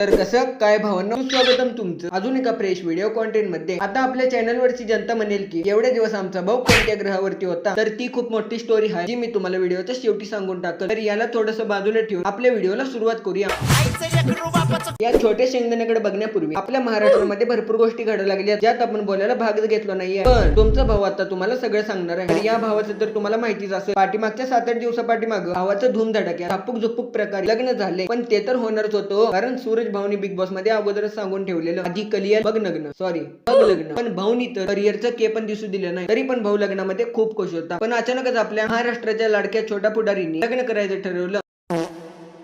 तर कसं काय भावांनो, स्वागतम तुमचं अजून एका फ्रेश व्हिडिओ कॉन्टेंट मध्ये। आता आपल्या चॅनल वरची जनता म्हणेल की एवढे दिवस आमचा भाऊ कोणत्या ग्रहावरती होता, तर ती खूप मोठी स्टोरी आहे जी मी तुम्हाला व्हिडिओच्या शेवटी सांगून टाकल। तर याला थोडंसं बाजूला ठेवून आपल्या व्हिडिओला सुरुवात करूया। या छोट्या शेंगदाण्याकडे बघण्यापूर्वी आपल्या महाराष्ट्रामध्ये भरपूर गोष्टी घडायला लागल्या ज्यात आपण बोलायला भागच घेतला नाहीये, पण तुमचा भाऊ आता तुम्हाला सगळं सांगणार आहे। तर या भावाचं तर तुम्हाला माहितीच असेल, पाठीमागच्या 7-8 दिवसापाठीमाग भावाचं धूमधडाक्यात झापूक झुपूक प्रकारे लग्न झाले। पण ते तर होणारच होतं, कारण सूरज भाऊनी बिग बॉस मध्ये अगोदरच सांगून ठेवलेलं आधी कलियर बघ लग्न, सॉरी बघ लग्न। पण भाऊनी तर करिअरचं के पण दिसू दिलं नाही, तरी पण भाऊ लग्नामध्ये खूप खुश होता। पण अचानकच आपल्या महाराष्ट्राच्या लाडक्या छोट्या पुढारीने लग्न करायचं ठरवलं।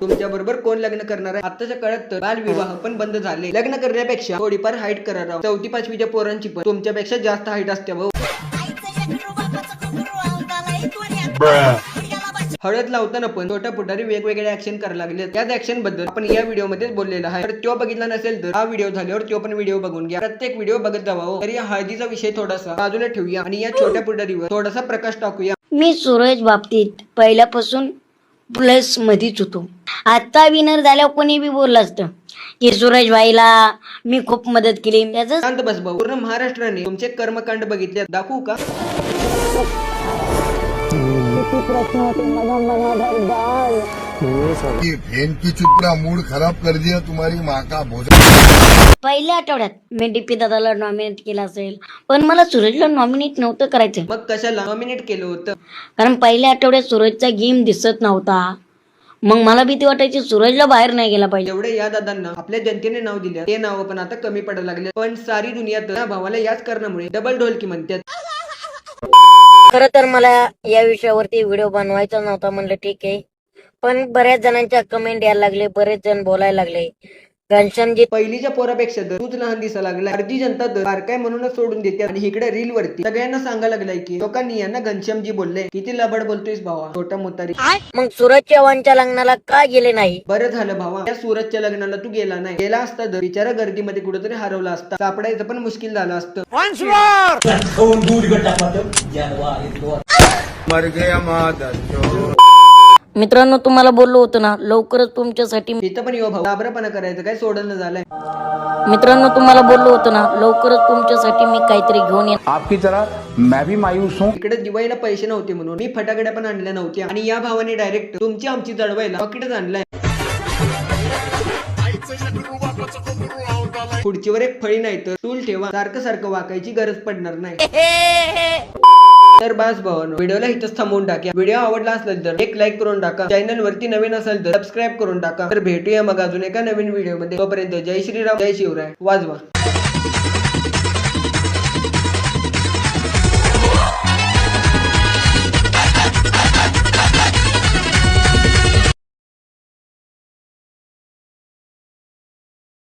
तुमच्या बरोबर कोण लग्न करणार आहे? आताच्या काळात तर बालविवाह पण बंद झाले। लग्न करण्यापेक्षा थोडीफार हाईट करा राव। 4थी-5वीच्या पोरांची पण तुमच्यापेक्षा जास्त हाईट असते भाऊ। हळद लावताना पण छोट्या पुढारी वेगवेगळे ऍक्शन करायला लागले। त्याच ऍक्शन बद्दल आपण या व्हिडिओ मध्ये बोललेला आहे। तर तो बघितला नसेल तर हा व्हिडिओ झाल्यावर तो पण व्हिडिओ बघून घ्या। प्रत्येक व्हिडिओ बघत जावा। तर या हळदीचा विषय थोडासा बाजूला ठेवूया आणि या छोट्या पुढारीवर थोडासा प्रकाश टाकूया। मी सूरज बाबतीत पहिल्यापासून प्लस मध्येच होतो। आता विनर झाल्यावर कोणी बी बोललं असतं की सूरज भाईला मी खूप मदत केली। त्याचं शांत बस भाऊ, पूर्ण महाराष्ट्राने तुमचे कर्मकांड बघितले, दाखवू का? भेन की चुपड़ा मूड खराब कर दिया तुम्हारी माँ का भोजन। पहिल्या आठवड्यात मी डीपी दादाला नॉमिनेट केलं असेल, पण मला सूरजला नॉमिनेट नव्हतं करायचं। मग कशाला नॉमिनेट केलं होतं? कारण पहिल्या आठवड्यात सूरजचा गेम दिसत नव्हता। मग मला भीती वाटायची सूरजला बाहेर नाही गेला पाहिजे। एवढे या दादांना आपल्या जनतेने नाव दिले, ते नाव पण आता कमी पडायला लागले। पण सारी दुनिया तर या भावाला याच कारणामुळे डबल ढोलकी म्हणतात। खरं तर मला या विषयावरती व्हिडिओ बनवायचा नव्हता, म्हणलं ठीक आहे। पण बऱ्याच जणांच्या कमेंट यायला लागले, बरेच जण बोलायला लागले घनश्यामजी पहिलीच्या पोरापेक्षा तर तूच लहान दिसायला लागला। अर्धी जनता तर बारकाय म्हणूनच सोडून देते आणि इकडे रील वरती सगळ्यांना सांगायला लागलाय की लोकांनी यांना घनश्यामजी बोलले। किती लबड बोलतोयस भावा, छोटा मोतारी। मग सूरज चव्हाणच्या लग्नाला का गेले नाही? बरं झालं भावा, त्या सूरजच्या लग्नाला तू गेला नाही। गेला असता तर बिचारा गर्दीमध्ये कुठेतरी हरवला असता, सापडायचं पण मुश्किल झालं असतं। मर गया मादर। मित्रांनो, तुम्हाला बोललो होतो ना लवकरच तुमच्यासाठी। तिथं पण यो भाऊ घाबरपणा करायचं काय सोडणं झालंय। मित्रांनो, तुम्हाला बोललो होतो ना लवकरच तुमच्यासाठी मी काहीतरी घेऊन येईन। आपकी तरह मैं भी मायूस हूँ। इकडे दिवाळीला पैसे नव्हते म्हणून मी फटाकड्या पण आणल्या नव्हत्या आणि या भावाने डायरेक्ट तुमची आमची जळवायला पॉकेटच आणलाय। पुढचीवर एक फळी नाही तर टूल ठेवा, सारखं सारखं वाकायची गरज पडणार नाही। तर बस भावानो, व्हिडिओला इथंच थांबवून टाका। व्हिडिओ आवडला असेल तर एक लाईक करून टाका, चॅनल वरती नवीन असेल तर सबस्क्राईब करून टाका। तर भेटूया मग अजून एका नवीन व्हिडिओ मध्ये। तोपर्यंत जय श्रीराम, जय शिवराय, वाजवा।